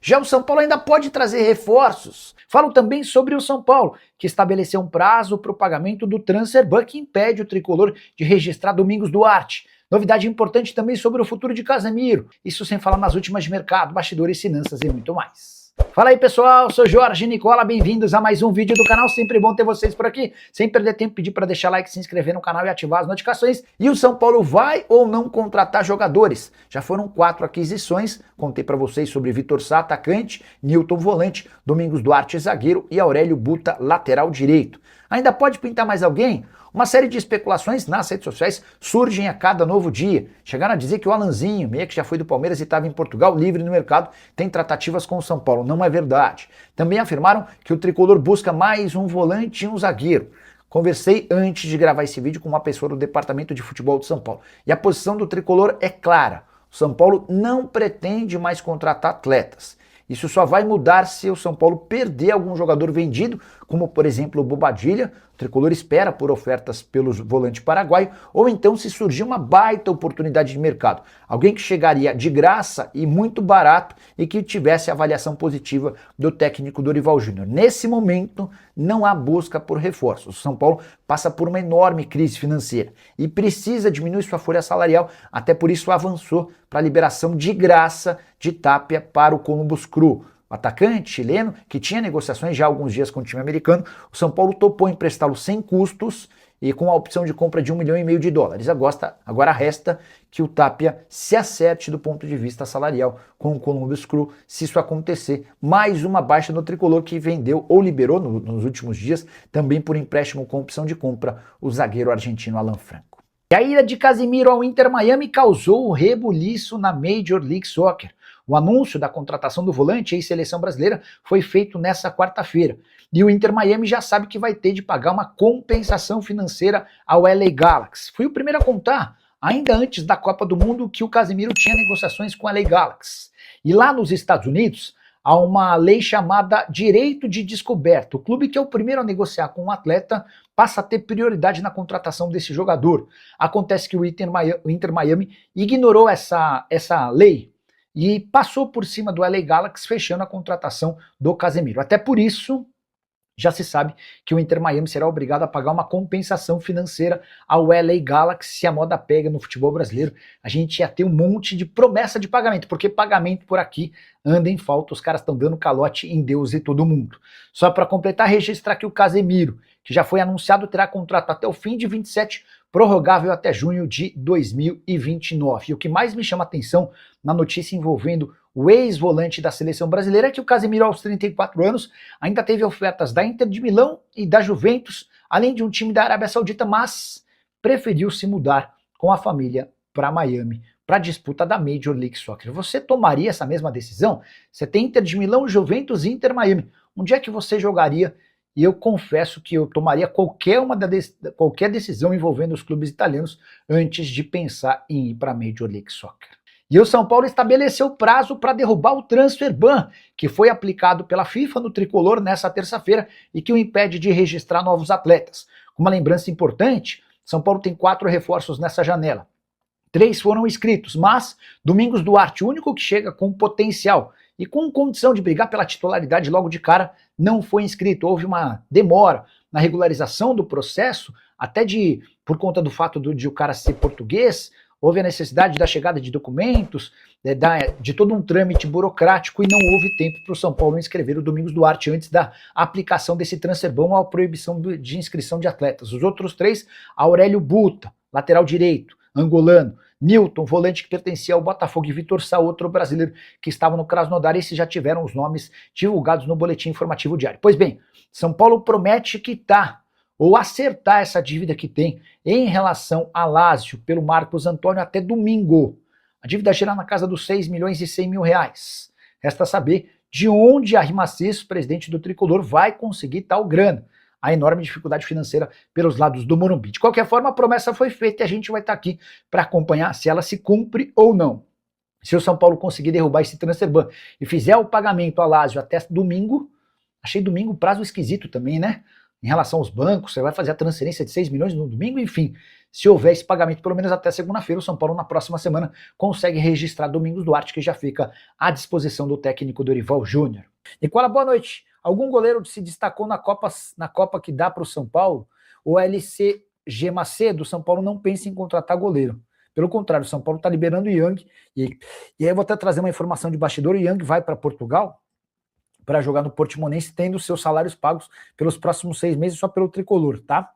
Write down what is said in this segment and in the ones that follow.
Já o São Paulo ainda pode trazer reforços. Falo também sobre o São Paulo, que estabeleceu um prazo para o pagamento do transfer ban que impede o tricolor de registrar Domingos Duarte. Novidade importante também sobre o futuro de Casemiro. Isso sem falar nas últimas de mercado, bastidores, finanças e muito mais. Fala aí pessoal, sou Jorge Nicola, bem-vindos a mais um vídeo do canal, sempre bom ter vocês por aqui. Sem perder tempo, pedir para deixar like, se inscrever no canal e ativar as notificações. E o São Paulo vai ou não contratar jogadores? Já foram 4 aquisições, contei para vocês sobre Vitor Sá, atacante, Nilton, volante, Domingos Duarte, zagueiro e Aurélio Buta, lateral direito. Ainda pode pintar mais alguém? Uma série de especulações nas redes sociais surgem a cada novo dia. Chegaram a dizer que o Alanzinho, meia que já foi do Palmeiras e estava em Portugal, livre no mercado, tem tratativas com o São Paulo. Não é verdade. Também afirmaram que o tricolor busca mais um volante e um zagueiro. Conversei antes de gravar esse vídeo com uma pessoa do departamento de futebol de São Paulo. E a posição do tricolor é clara. O São Paulo não pretende mais contratar atletas. Isso só vai mudar se o São Paulo perder algum jogador vendido, como por exemplo o Bobadilla. O tricolor espera por ofertas pelo volante paraguaio, ou então se surgir uma baita oportunidade de mercado. Alguém que chegaria de graça e muito barato e que tivesse avaliação positiva do técnico Dorival Júnior. Nesse momento não há busca por reforços. O São Paulo passa por uma enorme crise financeira e precisa diminuir sua folha salarial, até por isso avançou para a liberação de graça de Tapia para o Columbus Crew. O atacante chileno, que tinha negociações já há alguns dias com o time americano, o São Paulo topou emprestá-lo sem custos e com a opção de compra de US$ 1,5 milhão. Agora resta que o Tapia se acerte do ponto de vista salarial com o Columbus Crew. Se isso acontecer, mais uma baixa no tricolor que vendeu ou liberou nos últimos dias, também por empréstimo com opção de compra, o zagueiro argentino Alan Franco. E a ida de Casemiro ao Inter Miami causou rebuliço na Major League Soccer. O anúncio da contratação do volante e seleção brasileira foi feito nessa quarta-feira. E o Inter Miami já sabe que vai ter de pagar uma compensação financeira ao LA Galaxy. Fui o primeiro a contar, ainda antes da Copa do Mundo, que o Casemiro tinha negociações com o LA Galaxy. E lá nos Estados Unidos, há uma lei chamada Direito de Descoberta. O clube que é o primeiro a negociar com um atleta passa a ter prioridade na contratação desse jogador. Acontece que o Inter Miami ignorou essa lei e passou por cima do LA Galaxy, fechando a contratação do Casemiro. Até por isso, já se sabe que o Inter Miami será obrigado a pagar uma compensação financeira ao LA Galaxy. Se a moda pega no futebol brasileiro, a gente ia ter um monte de promessa de pagamento, porque pagamento por aqui anda em falta, os caras estão dando calote em Deus e todo mundo. Só para completar, registrar que o Casemiro, que já foi anunciado, terá contrato até o fim de 27, prorrogável até junho de 2029. E o que mais me chama a atenção na notícia envolvendo o ex-volante da seleção brasileira é que o Casemiro, aos 34 anos, ainda teve ofertas da Inter de Milão e da Juventus, além de um time da Arábia Saudita, mas preferiu se mudar com a família para Miami, para a disputa da Major League Soccer. Você tomaria essa mesma decisão? Você tem Inter de Milão, Juventus e Inter Miami. Onde é que você jogaria? E eu confesso que eu tomaria qualquer decisão envolvendo os clubes italianos antes de pensar em ir para a Major League Soccer. E o São Paulo estabeleceu prazo para derrubar o transfer ban, que foi aplicado pela FIFA no tricolor nessa terça-feira e que o impede de registrar novos atletas. Uma lembrança importante, São Paulo tem 4 reforços nessa janela. 3 foram inscritos, mas Domingos Duarte, o único que chega com potencial e com condição de brigar pela titularidade logo de cara, não foi inscrito. Houve uma demora na regularização do processo, até por conta do fato de o cara ser português. Houve a necessidade da chegada de documentos, de todo um trâmite burocrático, e não houve tempo para o São Paulo inscrever o Domingos Duarte antes da aplicação desse transfer ban ou a proibição de inscrição de atletas. Os outros 3, Aurélio Buta, lateral direito, angolano, Nilton, volante que pertencia ao Botafogo, e Vitor Sá, outro brasileiro que estava no Krasnodar. Esses já tiveram os nomes divulgados no boletim informativo diário. Pois bem, São Paulo promete quitar ou acertar essa dívida que tem em relação a Lazio pelo Marcos Antônio até domingo. A dívida gira na casa dos R$6,1 milhões. Resta saber de onde a Rimacis, presidente do tricolor, vai conseguir tal grana. A enorme dificuldade financeira pelos lados do Morumbi. De qualquer forma, a promessa foi feita e a gente vai estar aqui para acompanhar se ela se cumpre ou não. Se o São Paulo conseguir derrubar esse transfer ban e fizer o pagamento a Lazio até domingo, achei domingo prazo esquisito também, né? em relação aos bancos, você vai fazer a transferência de 6 milhões no domingo, enfim, se houver esse pagamento pelo menos até segunda-feira, o São Paulo na próxima semana consegue registrar Domingos Duarte, que já fica à disposição do técnico Dorival Júnior. Nicola, boa noite. Algum goleiro se destacou na Copa que dá para o São Paulo? O LCG Macedo, São Paulo não pensa em contratar goleiro. Pelo contrário, o São Paulo está liberando o Yang. E aí eu vou até trazer uma informação de bastidor. O Yang vai para Portugal para jogar no Portimonense, tendo seus salários pagos pelos próximos 6 meses só pelo tricolor, tá?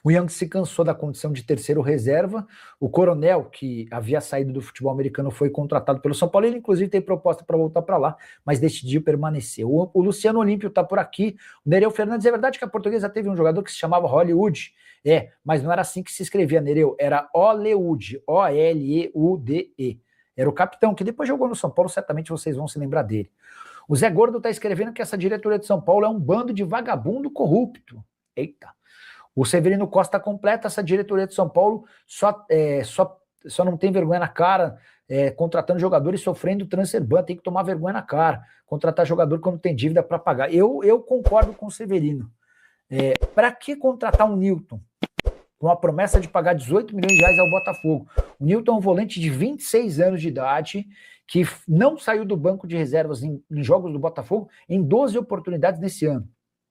O Yang se cansou da condição de terceiro reserva. O Coronel, que havia saído do futebol americano, foi contratado pelo São Paulo. Ele, inclusive, tem proposta para voltar para lá, mas decidiu permanecer. O Luciano Olímpio está por aqui. O Nereu Fernandes, é verdade que a Portuguesa teve um jogador que se chamava Hollywood. Mas não era assim que se escrevia, Nereu. Era Oleude, O-L-E-U-D-E. Era o capitão, que depois jogou no São Paulo, certamente vocês vão se lembrar dele. O Zé Gordo está escrevendo que essa diretoria de São Paulo é um bando de vagabundo corrupto. Eita. O Severino Costa completa essa diretoria de São Paulo, só não tem vergonha na cara, contratando jogadores sofrendo transfer ban, tem que tomar vergonha na cara, contratar jogador quando tem dívida para pagar. Eu concordo com o Severino. Para que contratar um Newton com a promessa de pagar 18 milhões de reais ao Botafogo? O Newton é um volante de 26 anos de idade, que não saiu do banco de reservas em jogos do Botafogo em 12 oportunidades nesse ano.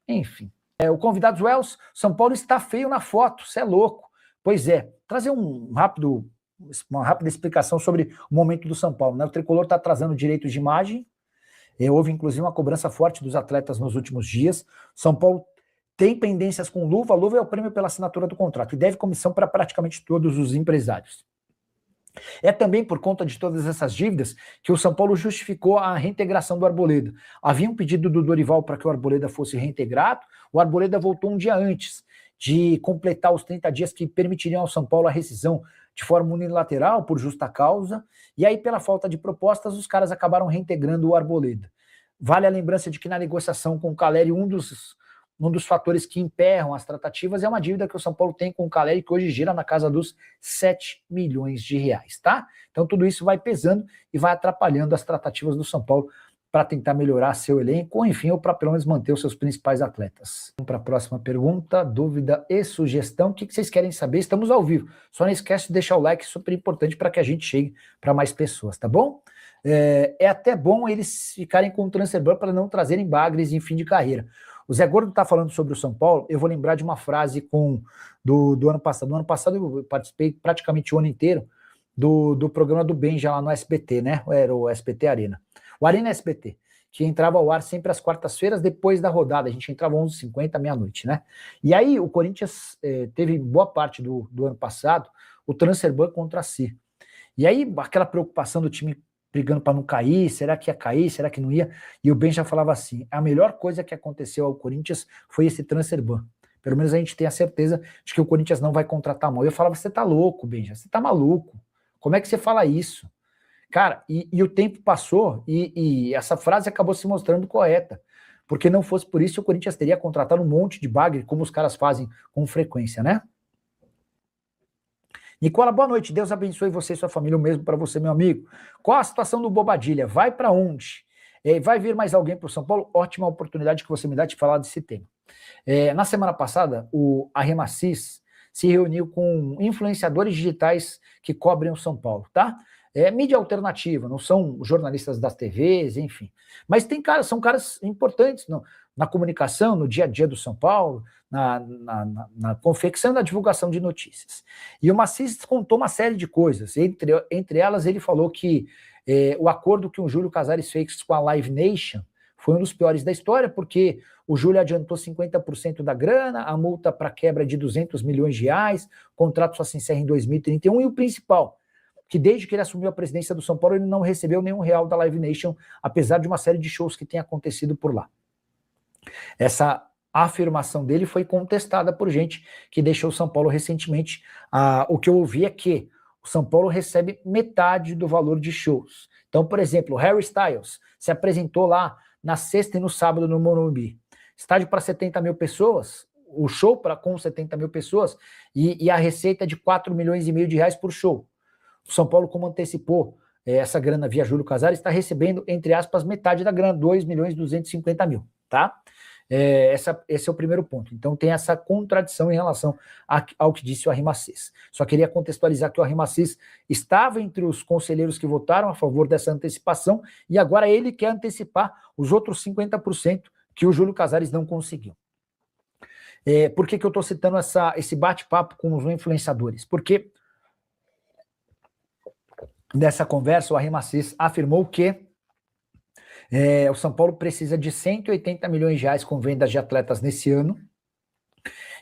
Enfim. O convidado Wells, São Paulo está feio na foto, você é louco. Pois é, trazer uma rápida explicação sobre o momento do São Paulo, né? O Tricolor está atrasando direitos de imagem, houve inclusive uma cobrança forte dos atletas nos últimos dias. São Paulo tem pendências com luva é o prêmio pela assinatura do contrato, e deve comissão para praticamente todos os empresários. É também por conta de todas essas dívidas que o São Paulo justificou a reintegração do Arboleda. Havia um pedido do Dorival para que o Arboleda fosse reintegrado, o Arboleda voltou um dia antes de completar os 30 dias que permitiriam ao São Paulo a rescisão de forma unilateral, por justa causa, e aí pela falta de propostas os caras acabaram reintegrando o Arboleda. Vale a lembrança de que na negociação com o Caleri, um dos fatores que emperram as tratativas é uma dívida que o São Paulo tem com o Caleri, que hoje gira na casa dos 7 milhões de reais, tá? Então tudo isso vai pesando e vai atrapalhando as tratativas do São Paulo para tentar melhorar seu elenco, ou enfim, ou para pelo menos manter os seus principais atletas. Vamos para a próxima pergunta, dúvida e sugestão. O que vocês querem saber? Estamos ao vivo. Só não esquece de deixar o like, super importante para que a gente chegue para mais pessoas, tá bom? É até bom eles ficarem com o transfer ban para não trazerem bagres em fim de carreira. O Zé Gordo está falando sobre o São Paulo, eu vou lembrar de uma frase do ano passado. No ano passado eu participei praticamente o ano inteiro do programa do Benja lá no SBT, né? Era o SBT Arena. O Arena SBT, que entrava ao ar sempre às quartas-feiras depois da rodada. A gente entrava 11h50, meia-noite, né? E aí o Corinthians teve boa parte do ano passado o transfer ban contra si. E aí aquela preocupação do time brigando para não cair, será que ia cair, será que não ia? E o Ben já falava assim, a melhor coisa que aconteceu ao Corinthians foi esse transfer ban. Pelo menos a gente tem a certeza de que o Corinthians não vai contratar mal. Eu falava, você tá louco, Benja, você tá maluco. Como é que você fala isso? Cara, e o tempo passou e essa frase acabou se mostrando correta. Porque não fosse por isso, o Corinthians teria contratado um monte de bagre, como os caras fazem com frequência, né? Nicola, boa noite. Deus abençoe você e sua família, o mesmo para você, meu amigo. Qual a situação do Bobadilha? Vai para onde? Vai vir mais alguém para o São Paulo? Ótima oportunidade que você me dá de falar desse tema. Na semana passada, a Remacis se reuniu com influenciadores digitais que cobrem o São Paulo, tá? Mídia alternativa, não são jornalistas das TVs, enfim. Mas são caras importantes na comunicação, no dia a dia do São Paulo, na confecção e na divulgação de notícias. E o Macis contou uma série de coisas. Entre elas, ele falou que o acordo que o Júlio Casares fez com a Live Nation foi um dos piores da história, porque o Júlio adiantou 50% da grana, a multa para quebra de 200 milhões de reais, o contrato só se encerra em 2031, e o principal, que desde que ele assumiu a presidência do São Paulo, ele não recebeu nenhum real da Live Nation, apesar de uma série de shows que tem acontecido por lá. Essa afirmação dele foi contestada por gente que deixou o São Paulo recentemente. O que eu ouvi é que o São Paulo recebe metade do valor de shows. Então, por exemplo, o Harry Styles se apresentou lá na sexta e no sábado no Morumbi. Estádio para 70 mil pessoas, o show com 70 mil pessoas, e a receita de 4 milhões e meio de reais por show. O São Paulo, como antecipou essa grana via Júlio Casares, está recebendo, entre aspas, metade da grana, 2 milhões e 250 mil, tá? Esse é o primeiro ponto. Então tem essa contradição em relação ao que disse o Arrimacis. Só queria contextualizar que o Arrimacis estava entre os conselheiros que votaram a favor dessa antecipação e agora ele quer antecipar os outros 50% que o Júlio Casares não conseguiu. Por que eu estou citando esse bate-papo com os influenciadores? Porque nessa conversa o Arrimacis afirmou que o São Paulo precisa de 180 milhões de reais com vendas de atletas nesse ano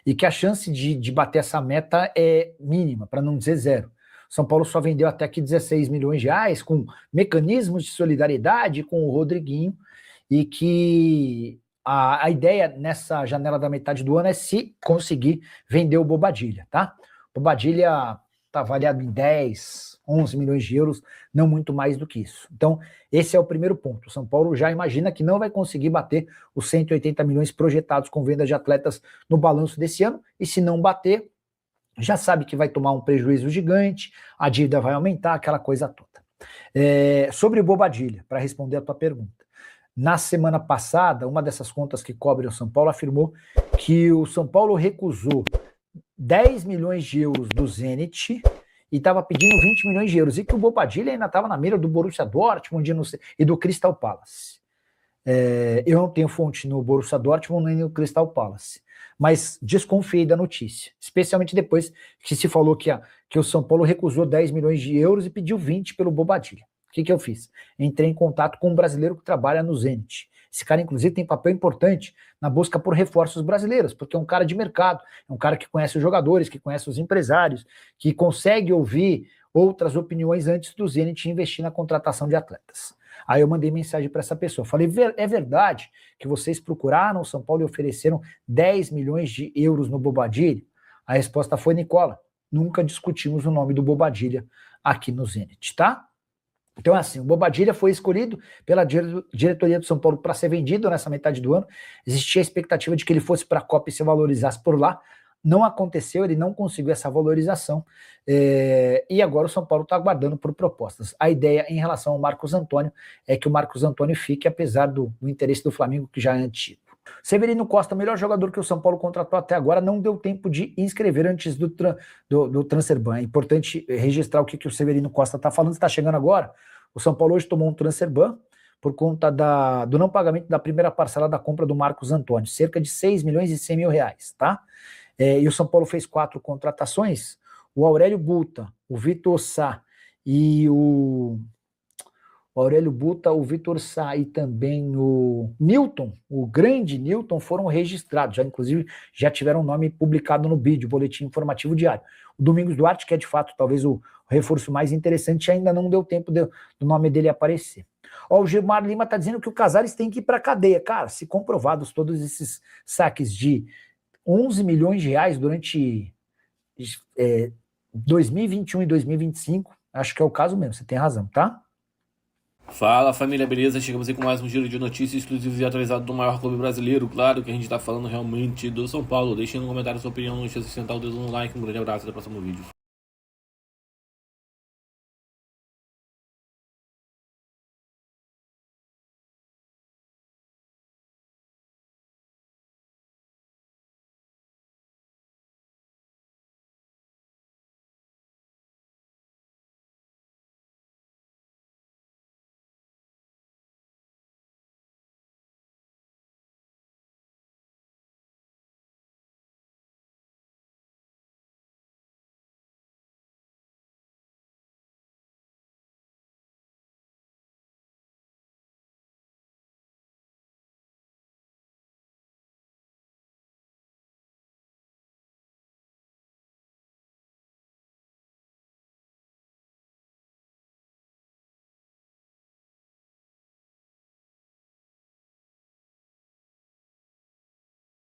e que a chance de bater essa meta é mínima, para não dizer zero. São Paulo só vendeu até aqui 16 milhões de reais com mecanismos de solidariedade com o Rodriguinho e que a ideia nessa janela da metade do ano é se conseguir vender o Bobadilla, tá? O Bobadilla está avaliado em 10, 11 milhões de euros, não muito mais do que isso. Então, esse é o primeiro ponto. O São Paulo já imagina que não vai conseguir bater os 180 milhões projetados com venda de atletas no balanço desse ano, e se não bater, já sabe que vai tomar um prejuízo gigante, a dívida vai aumentar, aquela coisa toda. Sobre o Bobadilla, para responder a tua pergunta. Na semana passada, uma dessas contas que cobre o São Paulo afirmou que o São Paulo recusou 10 milhões de euros do Zenit e estava pedindo 20 milhões de euros, e que o Bobadilla ainda estava na mira do Borussia Dortmund e do Crystal Palace. Eu não tenho fonte no Borussia Dortmund nem no Crystal Palace, mas desconfiei da notícia, especialmente depois que se falou que o São Paulo recusou 10 milhões de euros e pediu 20 pelo Bobadilla. O que eu fiz? Entrei em contato com um brasileiro que trabalha no Zenit. Esse cara, inclusive, tem papel importante na busca por reforços brasileiros, porque é um cara de mercado, é um cara que conhece os jogadores, que conhece os empresários, que consegue ouvir outras opiniões antes do Zenit investir na contratação de atletas. Aí eu mandei mensagem para essa pessoa, falei, é verdade que vocês procuraram o São Paulo e ofereceram 10 milhões de euros no Bobadilla? A resposta foi, Nicola, nunca discutimos o nome do Bobadilla aqui no Zenit, tá? Então, assim, o Bobadilla foi escolhido pela diretoria do São Paulo para ser vendido nessa metade do ano. Existia a expectativa de que ele fosse para a Copa e se valorizasse por lá. Não aconteceu, ele não conseguiu essa valorização. E agora o São Paulo está aguardando por propostas. A ideia em relação ao Marcos Antônio é que o Marcos Antônio fique, apesar do interesse do Flamengo, que já é antigo. Severino Costa, melhor jogador que o São Paulo contratou até agora, não deu tempo de inscrever antes do transfer ban. É importante registrar o que o Severino Costa está falando, está chegando agora. O São Paulo hoje tomou um transfer ban por conta do não pagamento da primeira parcela da compra do Marcos Antônio, cerca de 6 milhões e 100 mil reais, tá? E o São Paulo fez 4 contratações, o Aurélio Buta, o Vitor Sá e o Vitor Sá e também o Newton, o grande Newton, foram registrados, inclusive já tiveram o nome publicado no BID, o Boletim Informativo Diário. O Domingos Duarte, que é de fato talvez o reforço mais interessante, ainda não deu tempo do nome dele aparecer. O Gilmar Lima está dizendo que o Casares tem que ir para a cadeia. Cara, se comprovados todos esses saques de 11 milhões de reais durante 2021 e 2025, acho que é o caso mesmo, você tem razão, tá? Fala família, beleza? Chegamos aí com mais um giro de notícias exclusivos e atualizado do maior clube brasileiro. Claro que a gente tá falando realmente do São Paulo. Deixem no comentário a sua opinião, não esqueça de sentar o dedo no like. Um grande abraço e até o próximo vídeo.